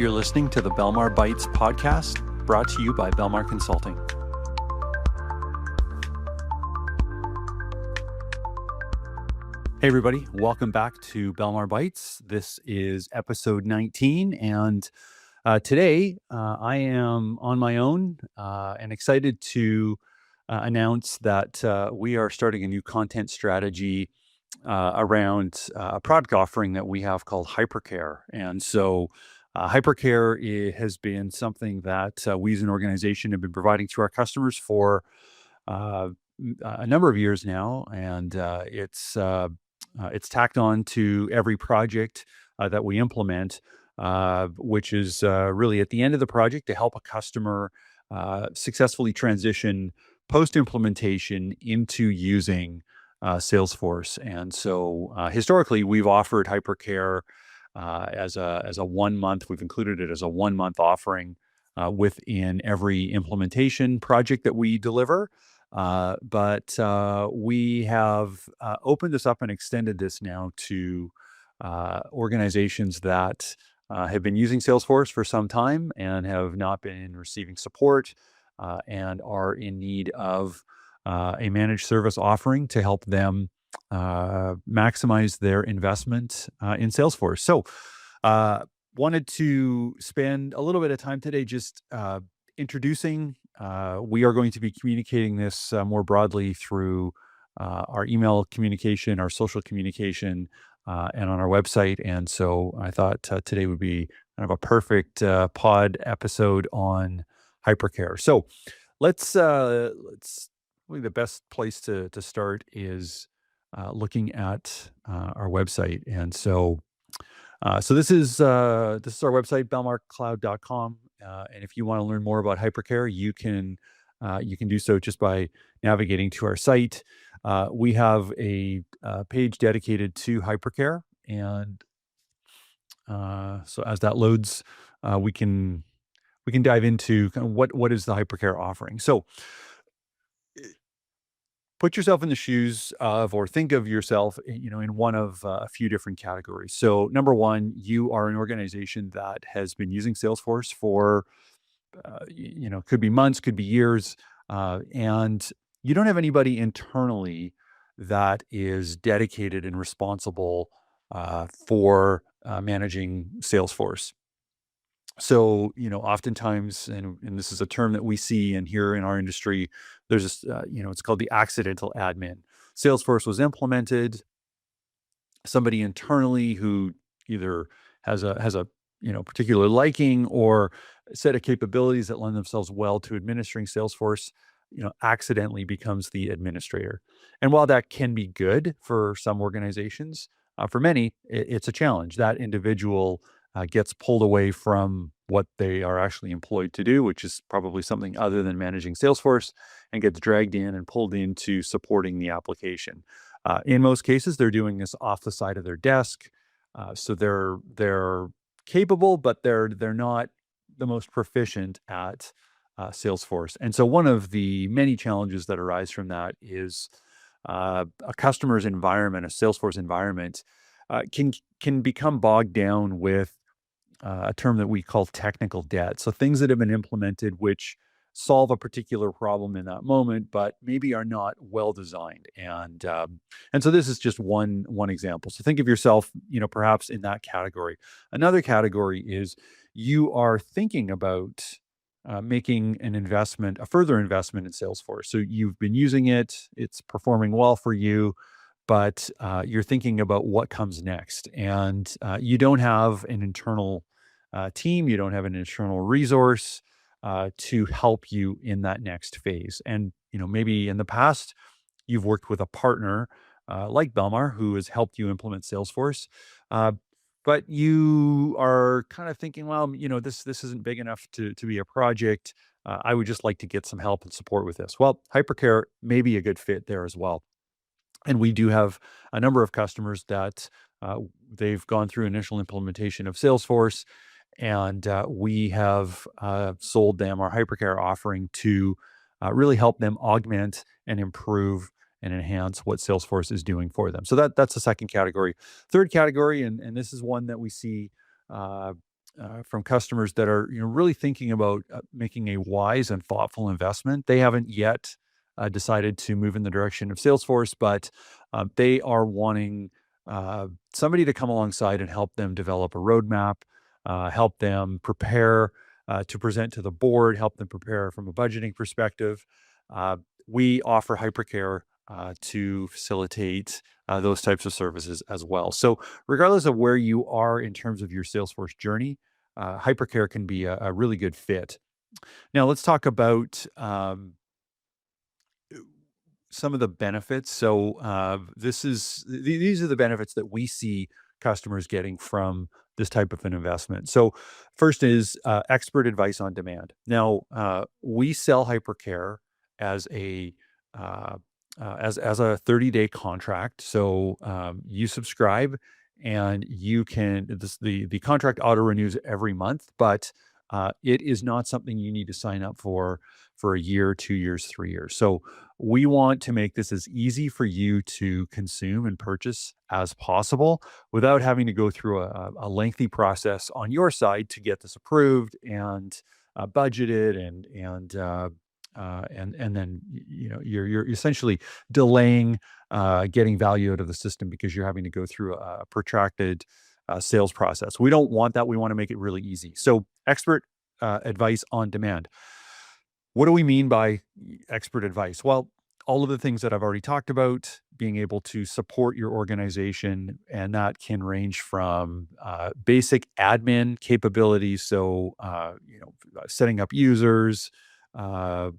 You're listening to the Belmar Bytes podcast, brought to you by Belmar Consulting. Hey everybody, welcome back to Belmar Bytes. This is episode 19, and today I am on my own and excited to announce that we are starting a new content strategy around a product offering that we have called Hypercare. And so Hypercare has been something that we as an organization have been providing to our customers for uh, a number of years now, and it's tacked on to every project that we implement, which is really at the end of the project to help a customer successfully transition post implementation into using Salesforce. And so historically, we've offered Hypercare as a 1 month. We've included it as a 1 month offering within every implementation project that we deliver. But we have opened this up and extended this now to organizations that have been using Salesforce for some time and have not been receiving support and are in need of a managed service offering to help them maximize their investment in Salesforce. So, wanted to spend a little bit of time today just introducing. We are going to be communicating this more broadly through our email communication, our social communication, and on our website. And so I thought today would be kind of a perfect pod episode on Hypercare. So let's really the best place to start is looking at our website. And so this is our website, belmarcloud.com. And if you want to learn more about Hypercare, you can do so just by navigating to our site. We have a page dedicated to Hypercare, and so as that loads, we can dive into kind of what is the Hypercare offering. So put yourself in the shoes of, or think of yourself, in one of a few different categories. So number one, you are an organization that has been using Salesforce for, could be months, could be years, and you don't have anybody internally that is dedicated and responsible for managing Salesforce. So, oftentimes, and this is a term that we see and hear in our industry, there's this, it's called the accidental admin. Salesforce was implemented. Somebody internally who either has a particular liking or set of capabilities that lend themselves well to administering Salesforce, accidentally becomes the administrator. And while that can be good for some organizations, for many, it's a challenge. That individual gets pulled away from what they are actually employed to do, which is probably something other than managing Salesforce, and gets dragged in and pulled into supporting the application. In most cases, they're doing this off the side of their desk, so they're capable, but they're not the most proficient at Salesforce. And so, one of the many challenges that arise from that is a customer's environment, a Salesforce environment, can become bogged down with a term that we call technical debt. So things that have been implemented which solve a particular problem in that moment, but maybe are not well designed. And so this is just one example. So think of yourself, perhaps in that category. Another category is you are thinking about making a further investment in Salesforce. So you've been using it, it's performing well for you, but you're thinking about what comes next. And you don't have an internal team, you don't have an internal resource to help you in that next phase. And maybe in the past you've worked with a partner like Belmar who has helped you implement Salesforce, but you are kind of thinking, well, this isn't big enough to be a project. I would just like to get some help and support with this. Well, Hypercare may be a good fit there as well. And we do have a number of customers that they've gone through initial implementation of Salesforce, and we have sold them our Hypercare offering to really help them augment and improve and enhance what Salesforce is doing for them. So that's the second category. Third category, and this is one that we see from customers that are really thinking about making a wise and thoughtful investment. They haven't yet decided to move in the direction of Salesforce, but they are wanting somebody to come alongside and help them develop a roadmap, help them prepare to present to the board, help them prepare from a budgeting perspective. Uh, we offer Hypercare to facilitate those types of services as well. So, regardless of where you are in terms of your Salesforce journey, Hypercare can be a really good fit. Now, let's talk about some of the benefits. So, these are the benefits that we see customers getting from this type of an investment. So, first is expert advice on demand. Now, we sell Hypercare as a uh, as a 30-day contract. So, you subscribe, and the contract auto renews every month, but it is not something you need to sign up for a year, 2 years, 3 years. So we want to make this as easy for you to consume and purchase as possible without having to go through a lengthy process on your side to get this approved and budgeted and then you're essentially delaying getting value out of the system because you're having to go through a protracted sales process. We don't want that. We want to make it really easy. So expert advice on demand. What do we mean by expert advice? Well, all of the things that I've already talked about, being able to support your organization, and that can range from basic admin capabilities, so setting up users, uh,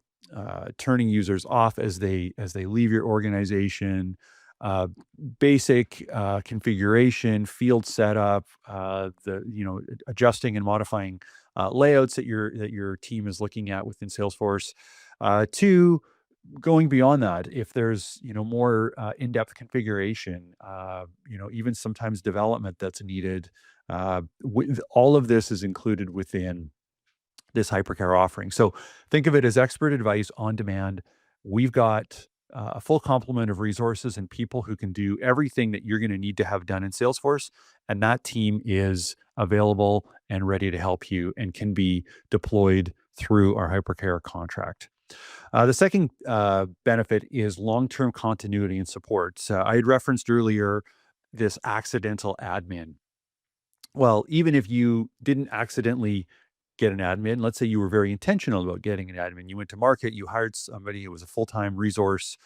turning users off as they leave your organization, uh, basic configuration, field setup, the adjusting and modifying layouts that your team is looking at within Salesforce, to going beyond that. If there's more in-depth configuration, even sometimes development that's needed, all of this is included within this Hypercare offering. So think of it as expert advice on demand. We've got a full complement of resources and people who can do everything that you're going to need to have done in Salesforce. And that team is available and ready to help you and can be deployed through our Hypercare contract. The second benefit is long term continuity and support. I had referenced earlier this accidental admin. Well, even if you didn't accidentally get an admin, let's say you were very intentional about getting an admin, you went to market, you hired somebody who was a full-time resource.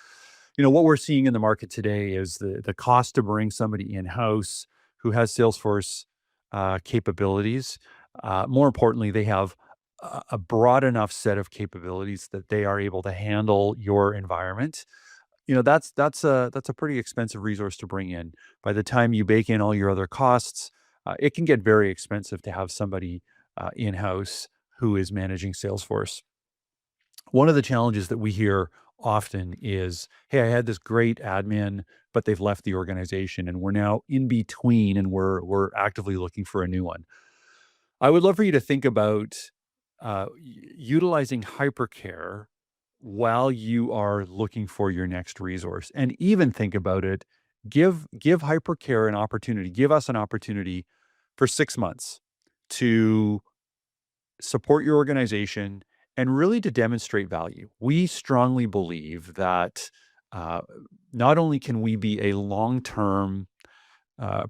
What we're seeing in the market today is the cost to bring somebody in-house who has Salesforce capabilities. More importantly, they have a broad enough set of capabilities that they are able to handle your environment. That's a pretty expensive resource to bring in. By the time you bake in all your other costs, it can get very expensive to have somebody in-house who is managing Salesforce. One of the challenges that we hear often is, "Hey, I had this great admin, but they've left the organization, and we're now in between, and we're actively looking for a new one." I would love for you to think about utilizing Hypercare while you are looking for your next resource, and even think about it. Give Hypercare an opportunity. Give us an opportunity for 6 months to support your organization and really to demonstrate value. We strongly believe that uh, not only can we be a long term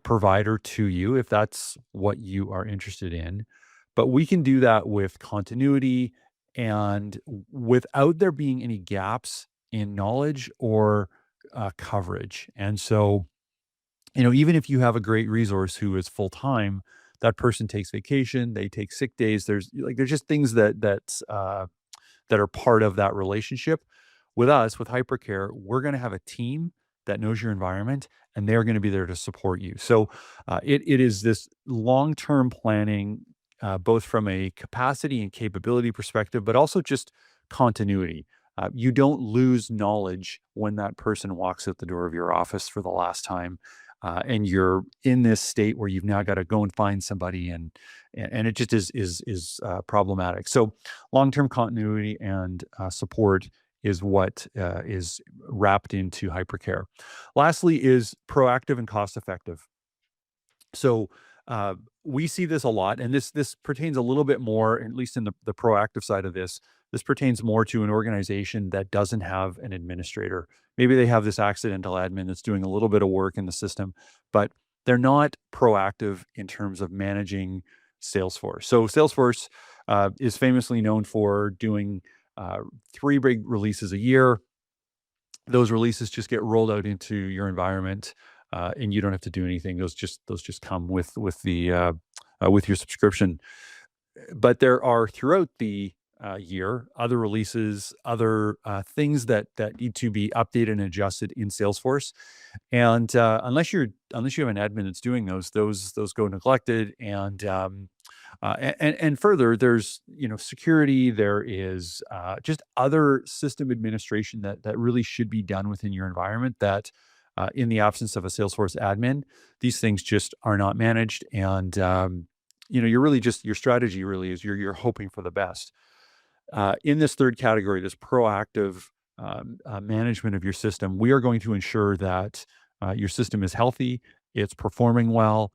provider to you if that's what you are interested in, but we can do that with continuity and without there being any gaps in knowledge or coverage. And so, even if you have a great resource who is full time, that person takes vacation, they take sick days. There's just things that are part of that relationship. With us, with Hypercare, we're going to have a team that knows your environment, and they're going to be there to support you. So it is this long term planning, both from a capacity and capability perspective, but also just continuity. You don't lose knowledge when that person walks out the door of your office for the last time. And you're in this state where you've now got to go and find somebody, and it just is problematic. So long-term continuity and support is what is wrapped into Hypercare. Lastly, is proactive and cost-effective. So Uh, we see this a lot, and this pertains a little bit more, at least in the proactive side of this. This pertains more to an organization that doesn't have an administrator. Maybe they have this accidental admin that's doing a little bit of work in the system, but they're not proactive in terms of managing Salesforce. So Salesforce is famously known for doing uh, 3 big releases a year. Those releases just get rolled out into your environment, and you don't have to do anything. Those just come with your subscription. But there are throughout the year other releases, other things that need to be updated and adjusted in Salesforce. And unless you have an admin that's doing those go neglected. And further, there's security. There is just other system administration that really should be done within your environment. That in the absence of a Salesforce admin, these things just are not managed. And you're really just your strategy really is you're hoping for the best. In this third category, this proactive management of your system, we are going to ensure that your system is healthy, it's performing well.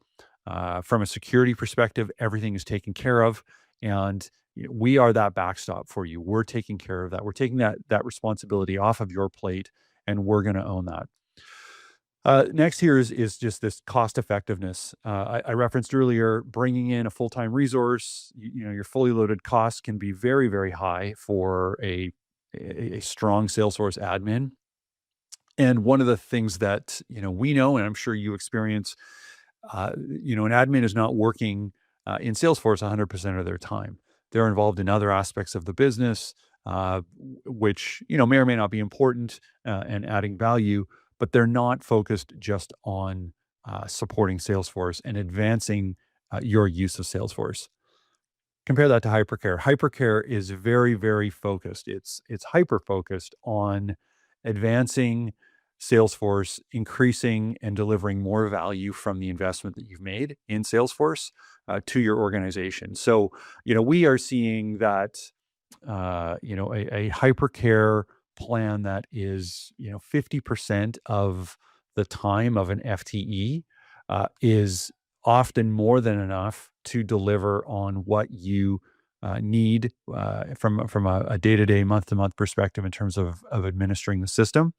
From a security perspective, everything is taken care of, and we are that backstop for you. We're taking care of that. We're taking that responsibility off of your plate, and we're going to own that. Next here is just this cost effectiveness. I referenced earlier bringing in a full time resource. Your fully loaded costs can be very very high for a strong Salesforce admin. And one of the things that we know, and I'm sure you experience, an admin is not working in Salesforce 100% of their time. They're involved in other aspects of the business, which may or may not be important and adding value, but they're not focused just on supporting Salesforce and advancing your use of Salesforce. Compare that to Hypercare. Hypercare is very, very focused. It's hyper focused on advancing Salesforce, increasing and delivering more value from the investment that you've made in Salesforce to your organization. So, we are seeing that, a Hypercare plan that is, 50% of the time of an FTE is often more than enough to deliver on what you need from a day to day, month to month perspective in terms of administering the system.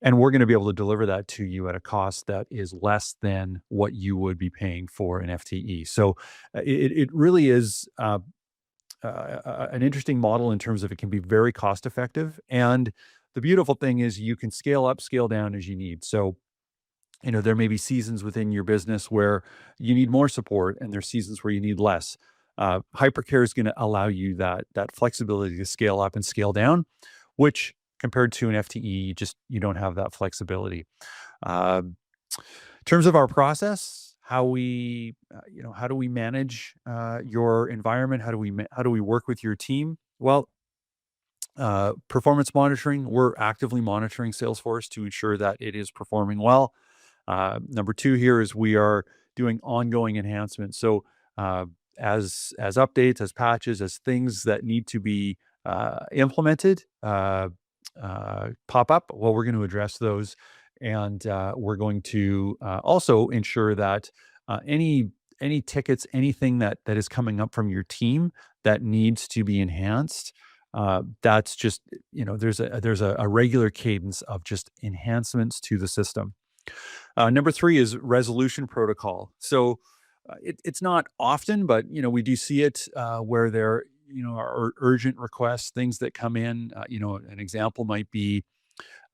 And we're going to be able to deliver that to you at a cost that is less than what you would be paying for an FTE. So it really is an interesting model in terms of it can be very cost effective. And the beautiful thing is you can scale up, scale down as you need. So there may be seasons within your business where you need more support, and there's seasons where you need less. Hypercare is going to allow you that flexibility to scale up and scale down, which compared to an FTE, just you don't have that flexibility. Uh, in terms of our process, how do we manage your environment? How do we work with your team? Well, performance monitoring. We're actively monitoring Salesforce to ensure that it is performing well. Number two here is we are doing ongoing enhancements. So as updates, as patches, as things that need to be implemented pop up, well, we're going to address those, and we're going to also ensure that any tickets, anything that is coming up from your team that needs to be enhanced. That's just there's a regular cadence of just enhancements to the system. Number three is resolution protocol. So it's not often, but we do see it where there are urgent requests, things that come in. An example might be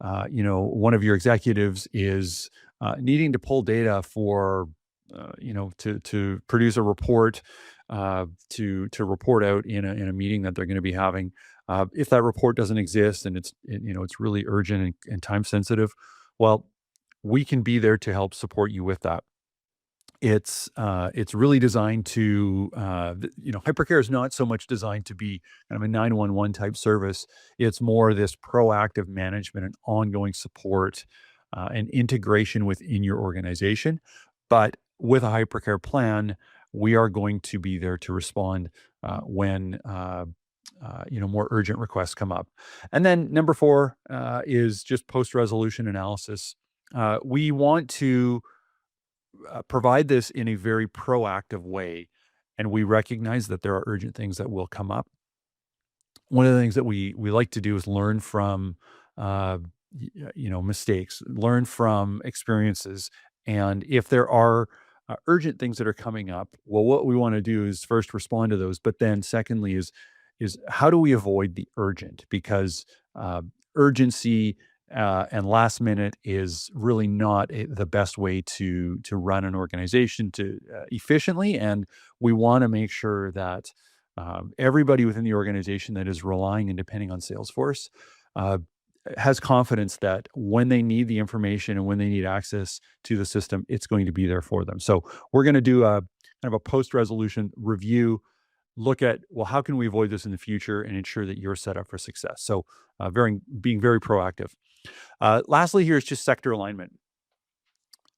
one of your executives is needing to pull data for to produce a report to report out in a meeting that they're going to be having. If that report doesn't exist and it's really urgent and time sensitive, well, we can be there to help support you with that. It's really designed to, Hypercare is not so much designed to be kind of a 911 type service. It's more this proactive management and ongoing support and integration within your organization. But with a Hypercare plan, we are going to be there to respond when more urgent requests come up. And then number four is just post resolution analysis. We want to provide this in a very proactive way, and we recognize that there are urgent things that will come up, one of the things that we like to do is learn from, uh, mistakes, learn from experiences, and if there are urgent things that are coming up, well, what we want to do is first respond to those, but then secondly is how do we avoid the urgent? Because urgency and last minute is really not the best way to run an organization to efficiently, and we want to make sure that everybody within the organization that is relying and depending on Salesforce uh, has confidence that when they need the information and when they need access to the system, it's going to be there for them. So we're going to do a kind of a post-resolution review, look at, well, how can we avoid this in the future and ensure that you're set up for success? So being very proactive. Lastly, here is just sector alignment.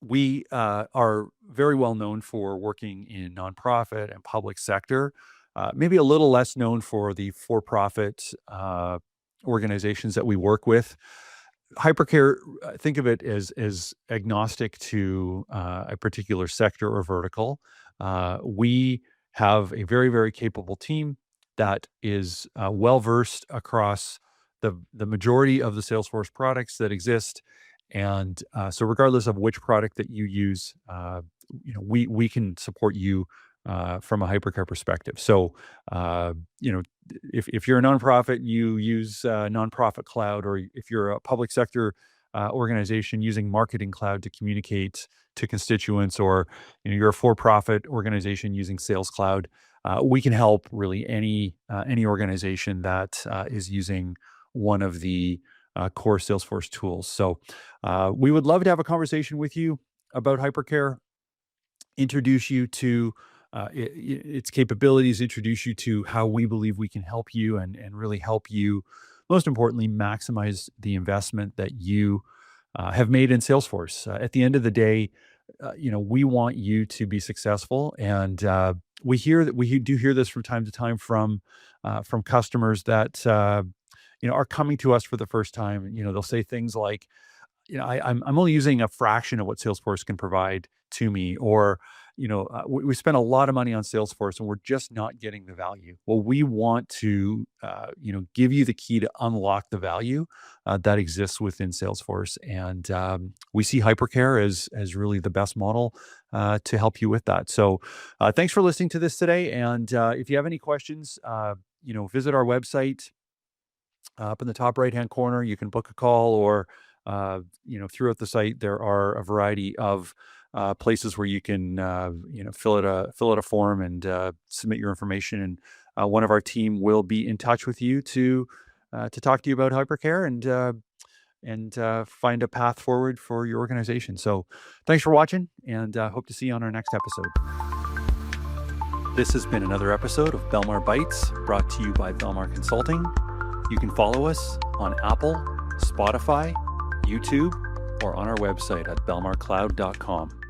We are very well known for working in nonprofit and public sector, maybe a little less known for the for-profit organizations that we work with. Hypercare, think of it as agnostic to a particular sector or vertical. We have a very, very capable team that is well versed across the majority of the Salesforce products that exist, and so regardless of which product that you use, we can support you from a Hypercare perspective. So you know if you're a nonprofit, you use nonprofit cloud, or if you're a public sector organization using marketing cloud to communicate to constituents, or you're a for-profit organization using sales cloud, we can help really any organization that is using one of the core Salesforce tools. So we would love to have a conversation with you about Hypercare, introduce you to its capabilities, introduce you to how we believe we can help you, and really help you, most importantly, maximize the investment that you have made in Salesforce. At the end of the day, we want you to be successful, and we do hear this from time to time from customers that are coming to us for the first time. They'll say things like, I'm only using a fraction of what Salesforce can provide to me, or we spend a lot of money on Salesforce and we're just not getting the value. Well, we want to give you the key to unlock the value that exists within Salesforce, and we see Hypercare as really the best model to help you with that. So thanks for listening to this today, and if you have any questions, visit our website. Up in the top right-hand corner, you can book a call, or throughout the site, there are a variety of places where you can, fill out a form and submit your information, and one of our team will be in touch with you to talk to you about Hypercare and find a path forward for your organization. So, thanks for watching, and hope to see you on our next episode. This has been another episode of Belmar Bytes, brought to you by Belmar Consulting. You can follow us on Apple, Spotify, YouTube, or on our website at belmarcloud.com.